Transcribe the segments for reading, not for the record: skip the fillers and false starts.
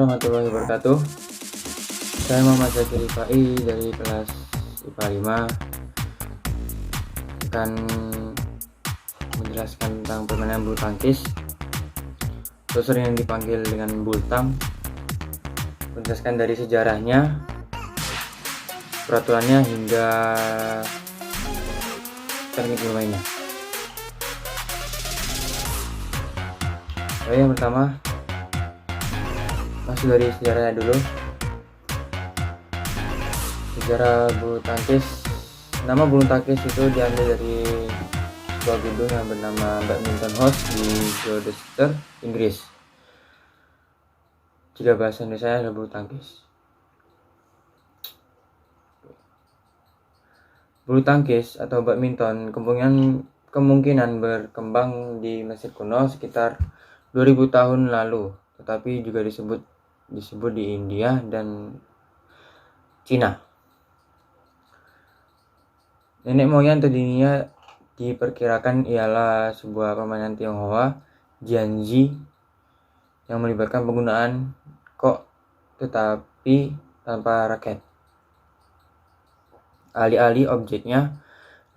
warahmatullahi wabarakatuh. Saya Muhammad Zakir Rifai dari kelas IPA 5 akan menjelaskan tentang permainan bulu tangkis atau sering dipanggil dengan bultang. Menjelaskan dari sejarahnya, peraturannya hingga teknik bermainnya. Yang pertama, masuk dari sejarahnya dulu. Sejarah bulu tangkis. Nama bulu tangkis itu diambil dari sebuah gedung yang bernama Badminton House di Gloucester, Inggris. Jika bahasa Indonesia adalah bulu tangkis. Bulu tangkis atau badminton kemungkinan berkembang di Mesir kuno sekitar 2000 tahun lalu, tetapi juga disebut di India dan Cina. Nenek moyang tadinya diperkirakan ialah sebuah permainan Tionghoa, Jianzi, yang melibatkan penggunaan kok tetapi tanpa raket. Alih-alih objeknya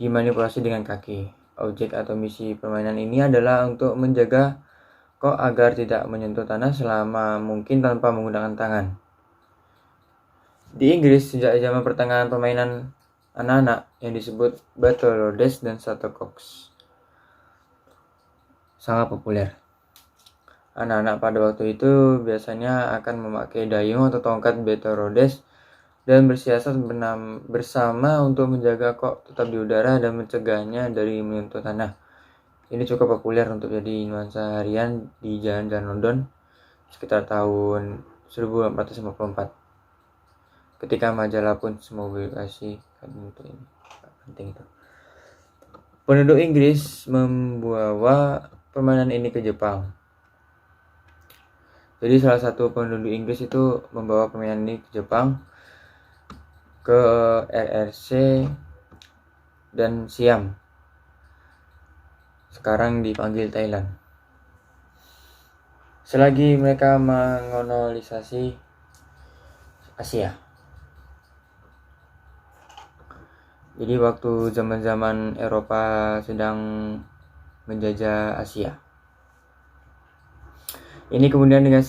dimanipulasi dengan kaki. Objek atau misi permainan ini adalah untuk menjaga kok agar tidak menyentuh tanah selama mungkin tanpa menggunakan tangan. Di Inggris, sejak zaman pertengahan permainan anak-anak yang disebut Battle Rhodes dan Shuttlecock sangat populer. Anak-anak pada waktu itu biasanya akan memakai dayung atau tongkat Battle Rhodes dan bersiasat bersama untuk menjaga kok tetap di udara dan mencegahnya dari menyentuh tanah. Ini cukup populer untuk jadi nuansa harian di jalan-jalan London sekitar tahun 1854. Ketika majalah pun mempublikasi untuk ini penting itu. Penduduk Inggris membawa permainan ini ke Jepang. Jadi salah satu penduduk Inggris itu membawa permainan ini ke Jepang, ke RRC dan Siam. Sekarang dipanggil Thailand. Selagi mereka mengkolonisasi Asia. Jadi waktu zaman-zaman Eropa sedang menjajah Asia. Ini kemudian dengan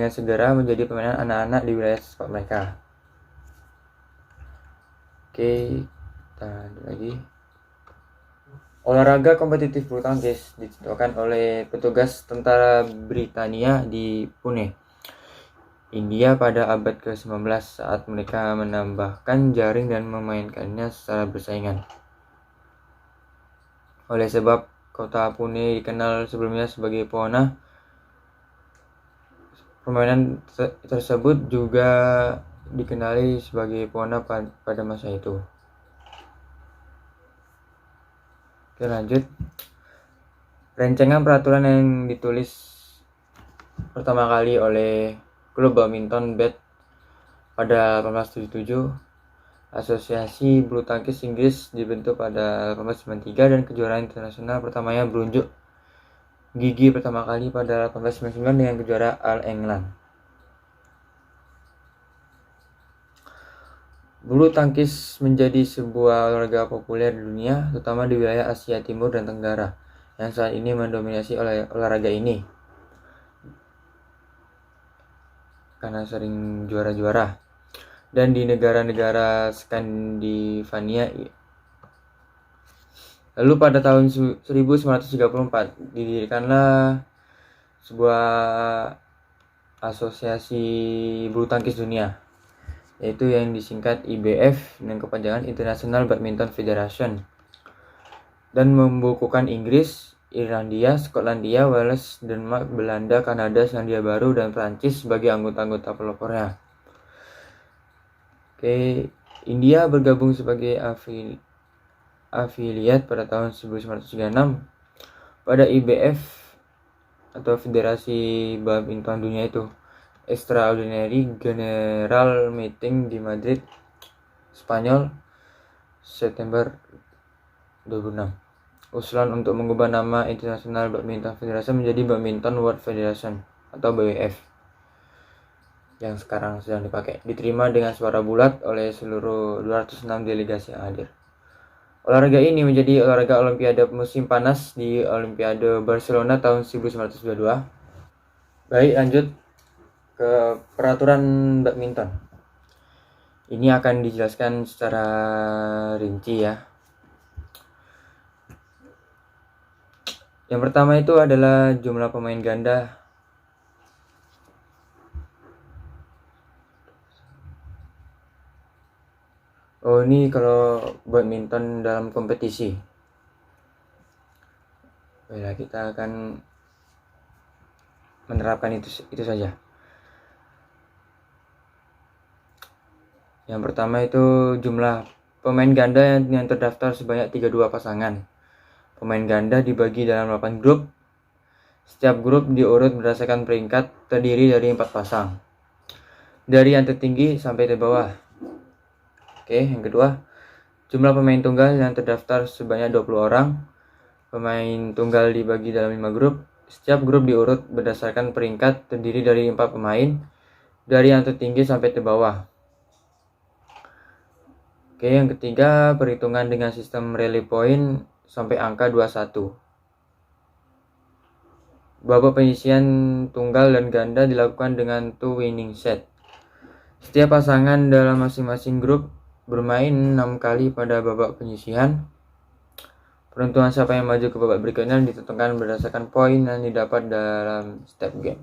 segera menjadi permainan anak-anak di wilayah sport mereka. Oke, kita lanjut lagi. Olahraga kompetitif bulu tangkis ditentukan oleh petugas tentara Britania di Pune, India pada abad ke-19 saat mereka menambahkan jaring dan memainkannya secara bersaingan. Oleh sebab kota Pune dikenal sebelumnya sebagai Pune, permainan tersebut juga dikenali sebagai Pune pada masa itu. Oke, lanjut. Rancangan peraturan yang ditulis pertama kali oleh klub badminton Bath pada 1877, Asosiasi Bulu Tangkis Inggris dibentuk pada 1893 dan kejuaraan internasional pertamanya berunjuk gigi pertama kali pada 1899 dengan kejuaraan All England. Bulu tangkis menjadi sebuah olahraga populer di dunia, terutama di wilayah Asia Timur dan Tenggara, yang saat ini mendominasi olahraga ini karena sering juara-juara. Dan di negara-negara Skandinavia. Lalu pada tahun 1934 didirikanlah sebuah asosiasi bulu tangkis dunia, yaitu yang disingkat IBF dengan kepanjangan International Badminton Federation, dan membukukan Inggris, Irlandia, Skotlandia, Wales, Denmark, Belanda, Kanada, Selandia Baru, dan Prancis sebagai anggota-anggota pelopornya. Oke, India bergabung sebagai afiliat pada tahun 1936 pada IBF atau Federasi Badminton Dunia itu. Extraordinary General Meeting di Madrid, Spanyol, September 2006. Usulan untuk mengubah nama International Badminton Federation menjadi Badminton World Federation. atau BWF yang sekarang sedang dipakai, diterima dengan suara bulat oleh seluruh 206 delegasi yang hadir. Olahraga ini menjadi olahraga Olimpiade musim panas di Olimpiade Barcelona tahun 1922. Baik, lanjut ke peraturan badminton. Ini akan dijelaskan secara rinci ya. Yang pertama itu adalah jumlah pemain ganda. Oh, ini kalau badminton dalam kompetisi. Baiklah, kita akan menerapkan itu saja. Yang pertama itu jumlah pemain ganda yang terdaftar sebanyak 32 pasangan. Pemain ganda dibagi dalam 8 grup. Setiap grup diurut berdasarkan peringkat, terdiri dari 4 pasang, dari yang tertinggi sampai terbawah. Oke, yang kedua, jumlah pemain tunggal yang terdaftar sebanyak 20 orang. Pemain tunggal dibagi dalam 5 grup. Setiap grup diurut berdasarkan peringkat, terdiri dari 4 pemain, dari yang tertinggi sampai terbawah. Oke, yang ketiga, perhitungan dengan sistem rally point sampai angka 21. Babak penyisian tunggal dan ganda dilakukan dengan 2 winning set. Setiap pasangan dalam masing-masing grup bermain 6 kali pada babak penyisian. Peruntungan siapa yang maju ke babak berikutnya ditentukan berdasarkan poin yang didapat dalam step game.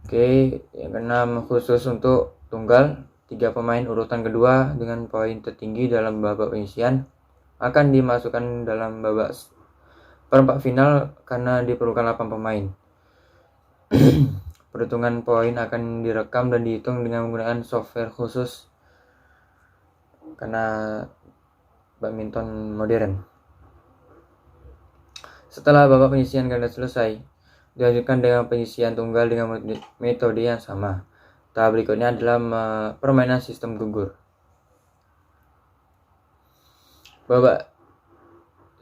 Oke, yang keenam, khusus untuk tunggal, 3 pemain urutan kedua dengan poin tertinggi dalam babak penyisian akan dimasukkan dalam babak perempat final karena diperlukan 8 pemain. Perhitungan poin akan direkam dan dihitung dengan menggunakan software khusus karena badminton modern. Setelah babak penyisian ganda selesai, dilanjutkan dengan penyisian tunggal dengan metode yang sama. Tahap berikutnya adalah permainan sistem gugur. Babak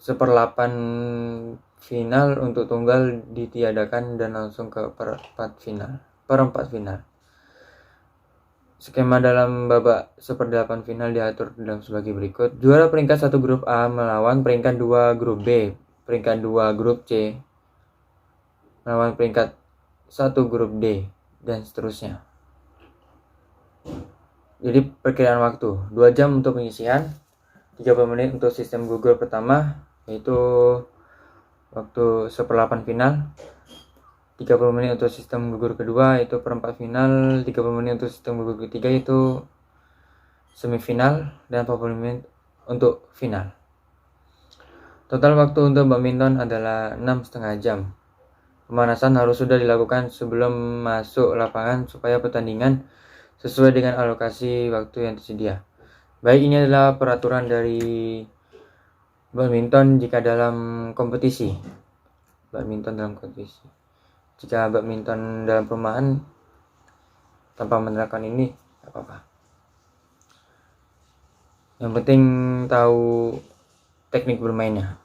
1/8 final untuk tunggal ditiadakan dan langsung ke perempat final. Skema dalam babak 1/8 final diatur dalam sebagai berikut. Juara peringkat 1 grup A melawan peringkat 2 grup B, peringkat 2 grup C melawan peringkat 1 grup D, dan seterusnya. Jadi perkiraan waktu 2 jam untuk penyisian, 30 menit untuk sistem gugur pertama, yaitu waktu 1/8 final, 30 menit untuk sistem gugur kedua yaitu perempat final, 30 menit untuk sistem gugur ketiga yaitu semifinal, dan 40 menit untuk final. Total waktu untuk badminton adalah 6,5 jam. Pemanasan harus sudah dilakukan sebelum masuk lapangan supaya pertandingan sesuai dengan alokasi waktu yang tersedia. Baik, ini adalah peraturan dari badminton jika dalam kompetisi. Badminton dalam kompetisi. Jika badminton dalam perumahan tanpa menerapkan ini, tidak apa-apa. Yang penting tahu teknik bermainnya.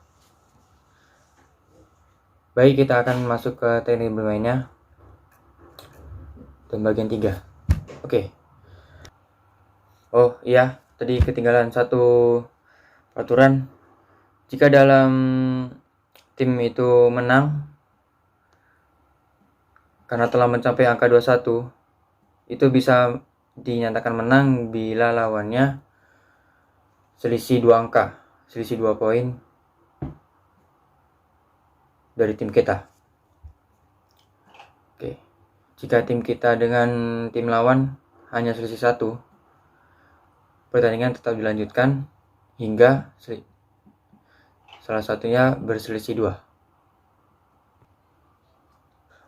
Baik, kita akan masuk ke teknik bermainnya dan bagian 3. Oke. Oh iya, tadi ketinggalan satu peraturan. Jika dalam tim itu menang karena telah mencapai angka 21, itu bisa dinyatakan menang bila lawannya selisih 2 angka, selisih 2 poin dari tim kita. Oke. Jika tim kita dengan tim lawan hanya selisih 1, pertandingan tetap dilanjutkan hingga salah satunya berselisih 2.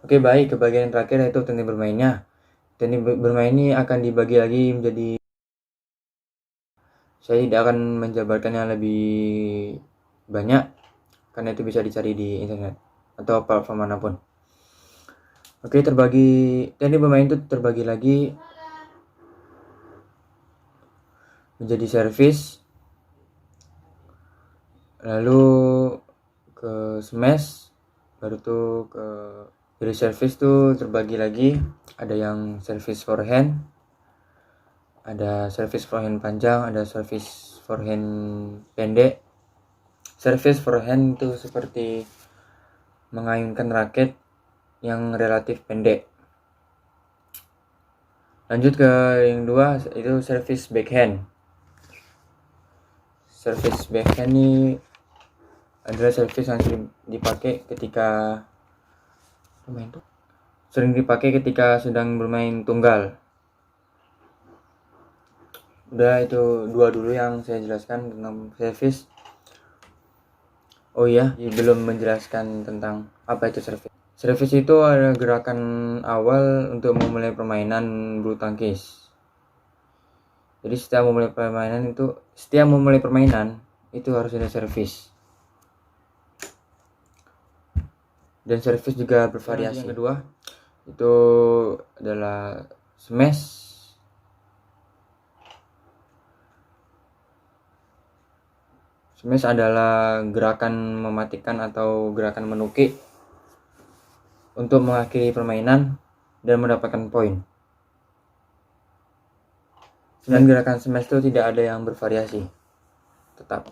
Oke, baik, ke bagian terakhir yaitu teknik bermainnya. Teknik bermain ini akan dibagi lagi menjadi, saya tidak akan menjabarkan yang lebih banyak karena itu bisa dicari di internet atau platform manapun. Oke, teknik bermain itu terbagi lagi menjadi servis, lalu ke smash, baru tuh ke Dari service tuh terbagi lagi, ada yang service forehand, ada service forehand panjang, ada service forehand pendek. Service forehand itu seperti mengayunkan raket yang relatif pendek. Lanjut ke yang dua, itu service backhand. Service backhand ini adalah service yang sering dipakai ketika sedang bermain tunggal. Udah, itu dua dulu yang saya jelaskan tentang service. Oh iya, belum menjelaskan tentang apa itu service. Service itu adalah gerakan awal untuk memulai permainan bulu tangkis. Jadi setiap memulai permainan itu harus ada service. Dan service juga bervariasi. Yang kedua itu adalah smash. Smash adalah gerakan mematikan atau gerakan menukik untuk mengakhiri permainan dan mendapatkan poin. Dan gerakan smash itu tidak ada yang bervariasi, tetap.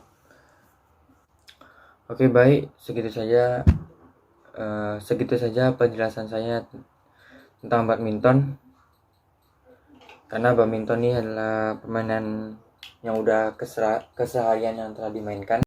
Oke, baik, segitu saja penjelasan saya tentang badminton. Karena badminton ini adalah permainan yang udah keseharian yang telah dimainkan.